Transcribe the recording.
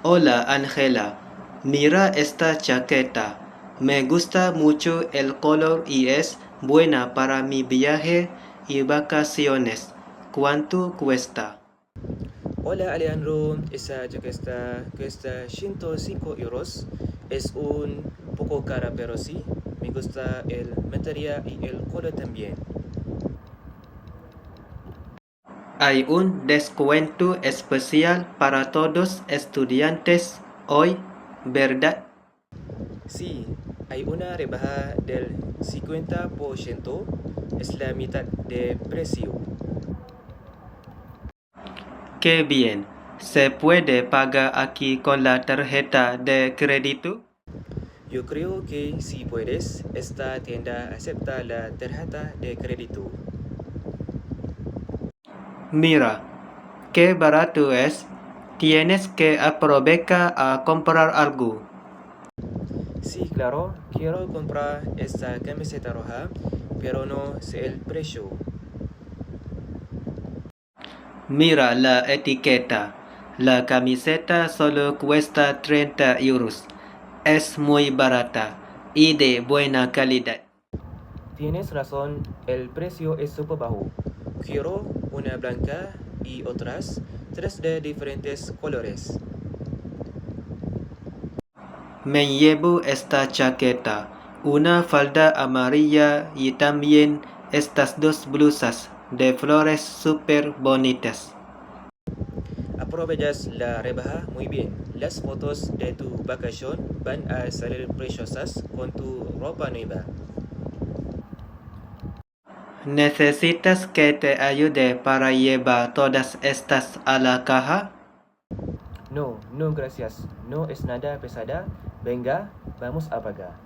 Hola Ángela, mira esta chaqueta. Me gusta mucho el color y es buena para mi viaje y vacaciones. ¿Cuánto cuesta? Hola Alejandro, esa jaqueta cuesta 105 euros. Es un poco cara, pero sí, me gusta el material y el color también. Hay un descuento especial para todos estudiantes hoy, ¿verdad? Sí, hay una rebaja del 50%, es la mitad de precio. Qué bien. ¿Se puede pagar aquí con la tarjeta de crédito? Yo creo que si puedes, esta tienda acepta la tarjeta de crédito. Mira, qué barato es. Tienes que aprovechar a comprar algo. Sí, claro, quiero comprar esta camiseta roja, pero no sé el precio. Mira la etiqueta. La camiseta solo cuesta 30 euros. Es muy barata y de buena calidad. Tienes razón, el precio es súper bajo. Quiero una blanca y otras tres de diferentes colores. Me llevo esta chaqueta, una falda amarilla y también estas dos blusas de flores súper bonitas. Aprovechas la rebaja muy bien. Las fotos de tu vacación van a salir preciosas con tu ropa nueva. ¿Necesitas que te ayude para llevar todas estas a la caja? No, no, gracias. No es nada pesada. Venga, vamos a pagar.